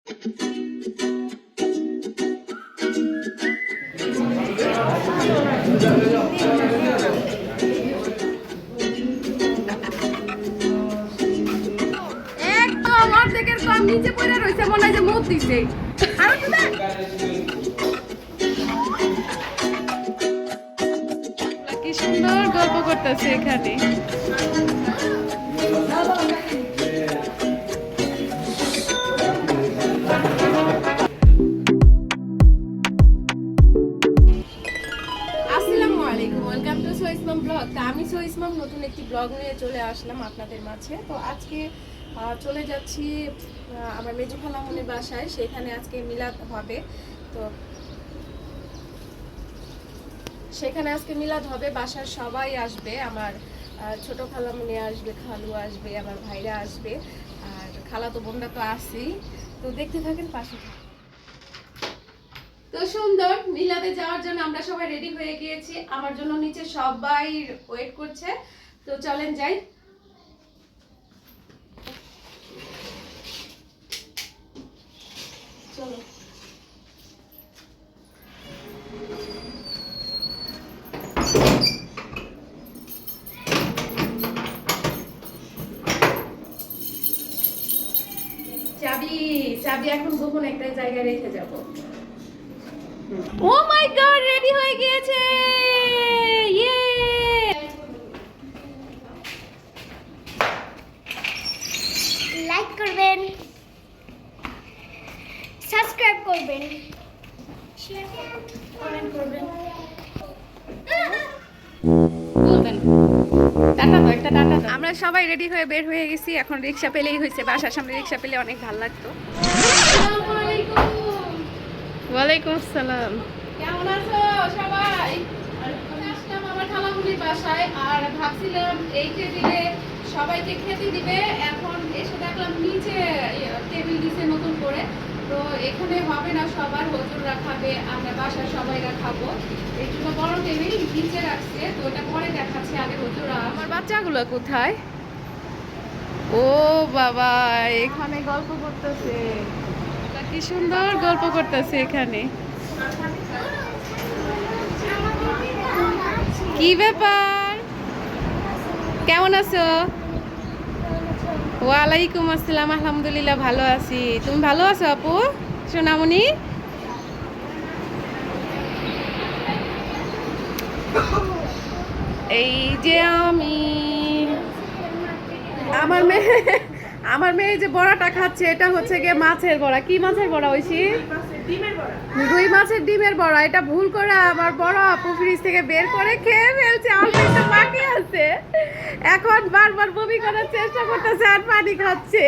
একদম অর্ধেকের কম নিচে পড়ে রয়েছে, মনে হয় যে মুখ দিছে। কি সুন্দর গল্প করতেছে এখানে। আসসালামু আলাইকুম, ওয়েলকাম টু সোইসমাম ব্লগ। তা আমি সোইসমাম নতুন একটি ব্লগ নিয়ে চলে আসলাম আপনাদের মাঝে। তো আজকে চলে যাচ্ছি আমার মেজু খালামুনির বাসায়, সেখানে আজকে মিলাদ হবে। তো সেখানে আজকে মিলাদ হবে, বাসার সবাই আসবে, আমার ছোট খালামুনি আসবে, খালু আসবে, আমার ভাইরা আসবে, আর খালাতো বোনরা তো আছেই। তো দেখতে থাকেন, পাশে থাকেন। তো সুন্দর মিলাদে যাওয়ার জন্য আমরা সবাই রেডি হয়ে গিয়েছি, আমার জন্য নিচে সবাই ওয়েট করছে। তো চলেন যাই। চলো। চাবি চাবি এখন গোপন একটা জায়গায় রেখে যাব। ও মাই গড, রেডি হয়ে গিয়েছে। ইয়ে, লাইক করবেন, সাবস্ক্রাইব করবেন, শেয়ার কমেন্ট করবেন। বলবেন টাটা দাও, একটা টাটা দাও। আমরা সবাই রেডি হয়ে বের হয়ে গেছি, এখন রিক্সা পেলেই হয়েছে। বাসার সামনে রিক্সা পেলে অনেক ভালো লাগতো। আসসালামু আলাইকুম। ওয়ালাইকুম আসসালাম। কেমন আছো সবাই? আমি আসলাম আমার খালামুনির বাসায়, আর ভাবছিলাম এই টেবিলে সবাইকে খেতে দিবে। এখন এসে দেখলাম নিচে টেবিল দিছে নতুন করে। তো এখানে হবে না, সবার হুজুররা খাবে, আমরা বাসার সবাইরা খাবো। এই জন্য বড় টেবিল নিচে রাখছে। তো ওটা পরে দেখাচ্ছে, আগে হুজুররা। আমার বাচ্চাগুলো কোথায়? ও বাবা, এখানে গল্প করতেছে। কি সুন্দর গল্প করতেছে এখানে। কি ব্যাপার, কেমন আছো? ওয়ালাইকুম আসসালাম, আলহামদুলিল্লাহ ভালো আছি। তুমি ভালো আছো আপু সোনামণি? এই যে আমি, আমার মেয়ে যে বড়াটা খাচ্ছে, এটা হচ্ছে গিয়ে মাছের বড়া। কি মাছের বড়া হইছি? রুই মাছের ডিমের বড়া। এটা ভুল করে আমার বড় আপু ফ্রিজ থেকে বের করে খেয়ে ফেলছে, অল্প একটু বাকি আছে। এখন বারবার বমি করার চেষ্টা করতেছে আর পানি খাচ্ছে।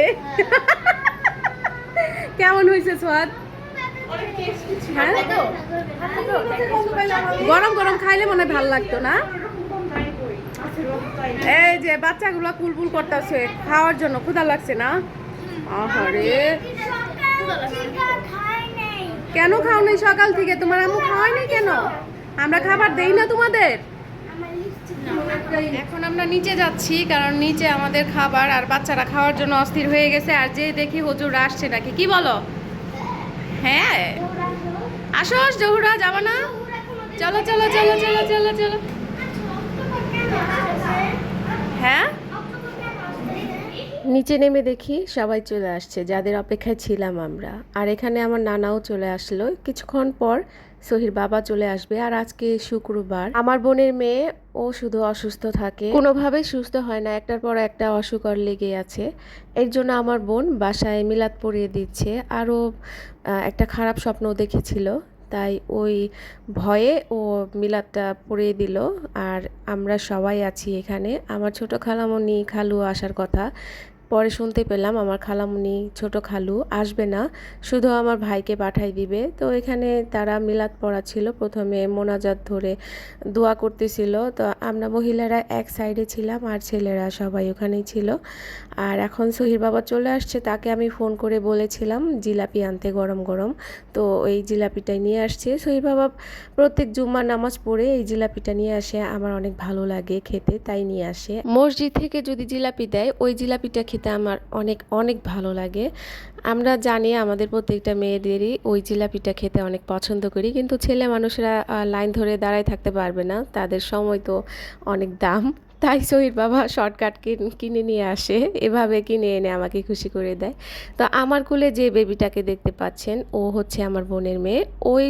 কেমন হয়েছে স্বাদ? হ্যাঁ, গরম গরম খাইলে মনে হয় ভালো লাগতো না? এই যে বাচ্চাগুলো কুলকুল করতেছে খাওয়ার জন্য, ক্ষুধা লাগছে না? আহারে, কেন খাও নাই সকাল থেকে? তোমার আম্মু খাওয়ায়নি কেন? আমরা খাবার দেই না তোমাদের? এখন আমরা নিচে যাচ্ছি, কারণ নিচে আমাদের খাবার, আর বাচ্চারা খাওয়ার জন্য অস্থির হয়ে গেছে। আর যে দেখি হুজুর আসছে নাকি, কি বলো? হ্যাঁ, আসো জহুরা, যাবো না? চলো চলো চলো চলো চলো চলো। হ্যাঁ, নিচে নেমে দেখি সবাই চলে আসছে, যাদের অপেক্ষায় ছিলাম আমরা। আর এখানে আমার নানাও চলে আসলো। কিছুক্ষণ পর সোহির বাবা চলে আসবে। আর আজকে শুক্রবার, আমার বোনের মেয়ে, ও শুধু অসুস্থ থাকে, কোনোভাবে সুস্থ হয় না, একটার পর একটা অসুখ আর লেগে আছে। এর জন্য আমার বোন বাসায় মিলাদ পড়িয়ে দিচ্ছে। আরও একটা খারাপ স্বপ্ন দেখেছিল, তাই ওই ভয়ে ও মিলাদটা পড়িয়ে দিল। আর আমরা সবাই আছি এখানে। আমার ছোট খালামণি খালু আসার কথা, পরে শুনতে পেলাম আমার খালামণি ছোট খালু আসবে না, শুধু আমার ভাইকে পাঠাই দিবে। তো এখানে তারা মিলাদ পড়া ছিল, প্রথমে মোনাজাত ধরে দোয়া করতেছিল। তো আমরা মহিলারা এক সাইডে ছিলাম, আর ছেলেরা সবাই ওখানেই ছিল। আর এখন সোহির বাবা চলে আসছে, তাকে আমি ফোন করে বলেছিলাম জিলাপি আনতে গরম গরম। তো এই জিলাপিটাই নিয়ে আসছে। সোহির বাবা প্রত্যেক জুম্মার নামাজ পড়ে এই জিলাপিটা নিয়ে আসে, আমার অনেক ভালো লাগে খেতে, তাই নিয়ে আসে। মসজিদ থেকে যদি জিলাপি দেয়, ওই জিলাপিটা খেতে খেতে আমার অনেক অনেক ভালো লাগে। আমরা জানি আমাদের প্রত্যেকটা মেয়েদেরই ওই জিলাপিটা খেতে অনেক পছন্দ করি, কিন্তু ছেলে মানুষরা লাইন ধরে দাঁড়ায় থাকতে পারবে না, তাদের সময় তো অনেক দাম। তাই সহির বাবা শর্টকাট কিনে নিয়ে আসে, এভাবে কিনে এনে আমাকে খুশি করে দেয়। তো আমার কোলে যে বেবিটাকে দেখতে পাচ্ছেন ও হচ্ছে আমার বোনের মেয়ে। ওই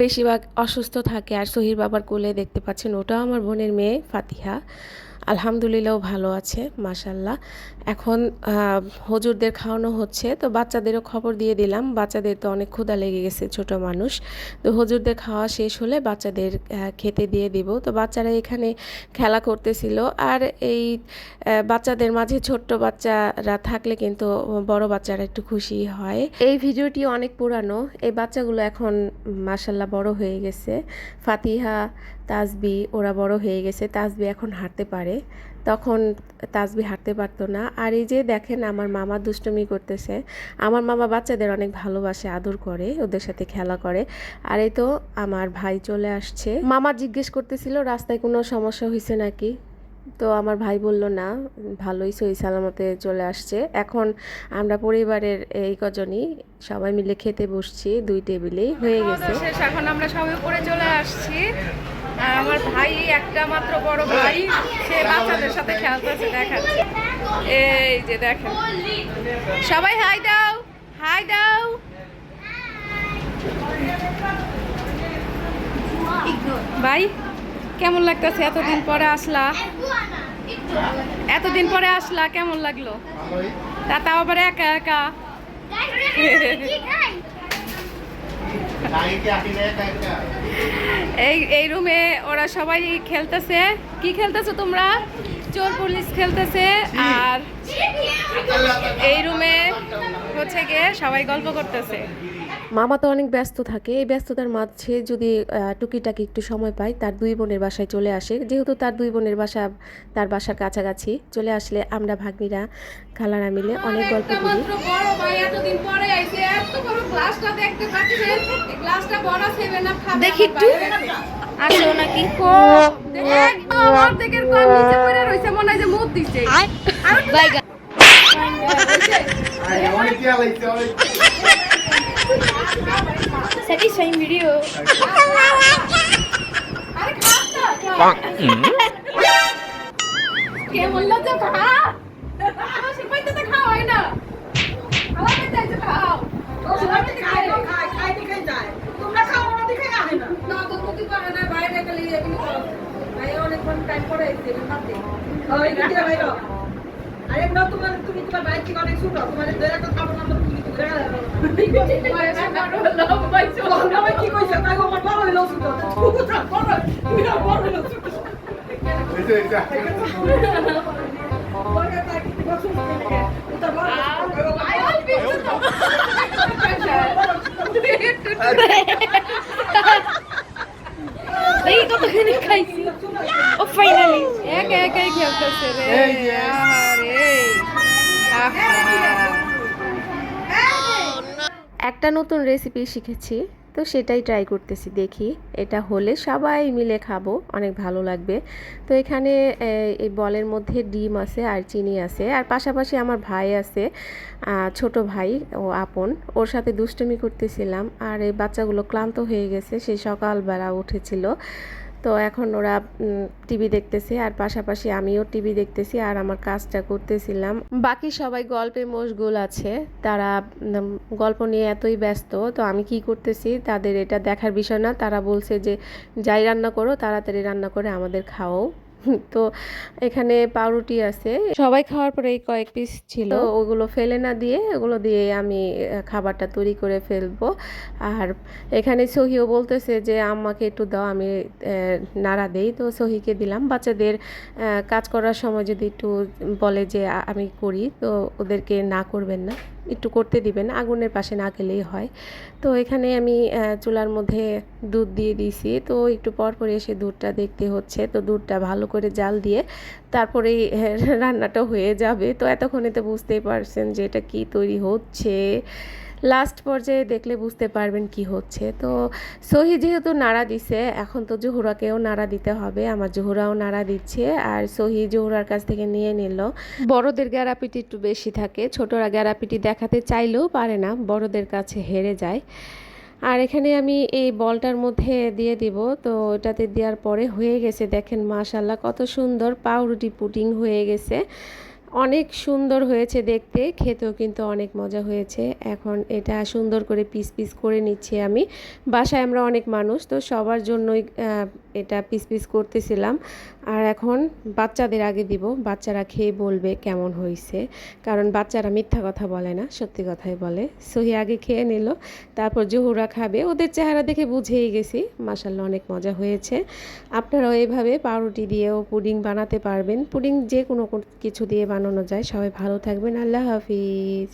বেশিরভাগ অসুস্থ থাকে। আর সহির বাবার কোলে দেখতে পাচ্ছেন ওটাও আমার বোনের মেয়ে ফাতিহা। আলহামদুলিল্লাহ ও ভালো আছে মাশাল্লাহ। এখন হুজুরদের খাওয়ানো হচ্ছে, তো বাচ্চাদেরও খবর দিয়ে দিলাম। বাচ্চাদের তো অনেক ক্ষুধা লেগে গেছে, ছোট মানুষ। তো হুজুরদের খাওয়া শেষ হলে বাচ্চাদের খেতে দিয়ে দিব। তো বাচ্চারা এখানে খেলা করতেছিল। আর এই বাচ্চাদের মাঝে ছোট্ট বাচ্চারা থাকলে কিন্তু বড় বাচ্চারা একটু খুশি হয়। এই ভিডিওটি অনেক পুরানো। এই বাচ্চাগুলো এখন মাশাল্লাহ বড় হয়ে গেছে। ফাতিহা, তাসবি ওরা বড় হয়ে গেছে। তাসবি এখন হাঁটতে পারে, তখন তাসবি হাঁটতে পারতো না। আর এই যে দেখেন আমার মামা দুষ্টুমি করতেছে। আমার মামা বাচ্চাদের অনেক ভালোবাসে, আদর করে, ওদের সাথে খেলা করে। আর এই তো আমার ভাই চলে আসছে। মামা জিজ্ঞেস করতেছিল রাস্তায় কোনো সমস্যা হয়েছে নাকি। তো আমার ভাই বলল না, ভালোই সহি সালামতে চলে আসছে। এখন আমরা পরিবারের এই কজনই সবাই মিলে খেতে বসছি, 2 টেবিলেই হয়ে গেছে। এখন আমরা সবাই উপরে চলে আসছি। আর আমার ভাই একটা মাত্র বড় ভাই, সে বাচ্চাদের সাথে খেলতেছে, দেখাচ্ছে। এই যে দেখেন, সবাই হাই দাও, হাই দাও। ভাই কেমন লাগতেছে? এতদিন পরে আসলা, এতদিন পরে আসলা, কেমন লাগলো? তাও আবার একা একা। এই রুমে ওরা সবাই খেলতেছে। কি খেলতেছো তোমরা? চোর পুলিশ খেলতেছে। আর এই রুমে হচ্ছে গিয়ে সবাই গল্প করতেছে। মামা তো অনেক ব্যস্ত থাকে, এই ব্যস্ততার মাঝে যদি টুকিটাকি একটু সময় পায় তার 2 বোনের বাসায় চলে আসে। যেহেতু তার 2 বোনের বাসা তার বাসার কাছাকাছি, চলে আসলে আমরা ভাগ্নিরা খালারা মিলে অনেক গল্প করি। বড় ভাই এতদিন পরে আইছে, এত বড় গ্লাসটা দেখতে পাচ্ছেন? এই গ্লাসটা বড় 7 আপ খাবে। দেখি একটু আসো নাকি? একদম অর্ধেকের কম নিচে পড়ে রইছে, মনে হয় যে মুখ দিছে। বাইগা স্যাটিসফাইং ভিডিও। আরে খাও না, কেমন লজ্জা খা। সে পাইতে তো খাও হয় না, খাওয়া পাইতে আছে, খাও। খাই যায় তোমরা খাও না, দেখে না হয় না। না তো প্রতি পারে না, বাইরে গেলে এমনি খাও। ভাই অনেকক্ষণ টাইম পরে আইছে খাতে। ওই দিকে বাইরো। আরে না, তুমি তোমার বাইক কি অনেক ছোট, তোমার ধরে একটা খাবো না, তুমি তো ধরে দাও। বয়স বড় হলো, বয়স বড় হলো। আমরা কি কইছ, তাই আমার বড় হইলো ছোট। তুমি তো বড়, তুমি না বড় হইলো ছোট। বড় তাই কি বসু না, এটা বড়। আই অল বি তো। দেখি কতখানি খাইছি। ও ফাইনালি একা একাই খেলতেছে রে। আহারে আহা। একটা নতুন রেসিপি শিখেছি, তো সেটাই ট্রাই করতেছি, দেখি এটা হলে সবাই মিলে খাবো, অনেক ভালো লাগবে। তো এখানে এই বলের মধ্যে ডিম আছে আর চিনি আছে, আর পাশাপাশি আমার ভাই আছে, ছোট ভাই ও আপন, ওর সাথে দুষ্টুমি করতেছিলাম। আর এই বাচ্চাগুলো ক্লান্ত হয়ে গেছে, সেই সকালবেলা উঠেছিল। তো এখন ওরা টিভি দেখতেছে, আর পাশাপাশি আমিও টিভি দেখতেছি আর আমার কাজটা করতেছিলাম। বাকি সবাই গল্পে মশগুল আছে, তারা গল্প নিয়ে এতই ব্যস্ত। তো আমি কি করতেছি তাদের এটা দেখার বিষয় না। তারা বলছে যে যাই রান্না করো, তাড়াতাড়ি রান্না করে আমাদের খাও। তো এখানে পাউরুটি আছে, সবাই খাওয়ার পরে এই কয়েক পিস ছিল, ওগুলো ফেলে না দিয়ে ওগুলো দিয়ে আমি খাবারটা তৈরি করে ফেলবো। আর এখানে সহিও বলতেছে যে আম্মাকে একটু দাও, আমি নাড়া দেই। তো সহিকে দিলাম। বাচ্চাদের কাজ করার সময় যদি একটু বলে যে আমি করি, তো ওদেরকে না করবেন না, একটু করতে দিবেন, আগুনের পাশে না গেলেই হয়। তো এখানে আমি চুলার মধ্যে দুধ দিয়ে দিয়েছি। তো একটু পর পরে এসে দুধটা দেখতে হচ্ছে। তো দুধটা ভালো করে জাল দিয়ে তারপরেই রান্নাটা হয়ে যাবে। তো এতক্ষণে তো বুঝতেই পারছেন যে এটা কি তৈরি হচ্ছে। লাস্ট পর্যায়ে দেখলে বুঝতে পারবেন কি হচ্ছে। তো সহি যেহেতু নাড়া দিছে, এখন তো জোহরাকেও নাড়া দিতে হবে। আমার জোহরাও নাড়া দিচ্ছে, আর সহি জোহরার কাছ থেকে নিয়ে নিল। বড়দের গ্যারাপিটি একটু বেশি থাকে, ছোটরা গ্যারাপিটি দেখাতে চাইলেও পারে না, বড়দের কাছে হেরে যায়। আর এখানে আমি এই বলটার মধ্যে দিয়ে দিব, তো এটাতে দেওয়ার পরে হয়ে গেছে, দেখেন মাশাল্লাহ কত সুন্দর পাউরুটি পুডিং হয়ে গেছে। অনেক সুন্দর হয়েছে দেখতে, খেতেও কিন্তু অনেক মজা হয়েছে। এখন এটা সুন্দর করে পিস পিস করে নিচ্ছি আমি। বাসায় আমরা অনেক মানুষ, তো সবার জন্যই এটা পিস পিস করতেছিলাম। আর এখন বাচ্চাদের আগে দিব, বাচ্চারা খেয়ে বলবে কেমন হয়েছে, কারণ বাচ্চারা মিথ্যা কথা বলে না, সত্যি কথাই বলে। সহি আগে খেয়ে নিল, তারপর জহুরা খাবে। ওদের চেহারা দেখে বুঝেই গেছি মাশাল্লাহ অনেক মজা হয়েছে। আপনারাও এইভাবে পাউরুটি দিয়েও পুডিং বানাতে পারবেন। পুডিং যে কোনো কিছু দিয়ে বানানো যায়। সবাই ভালো থাকবেন, আল্লাহ হাফিজ।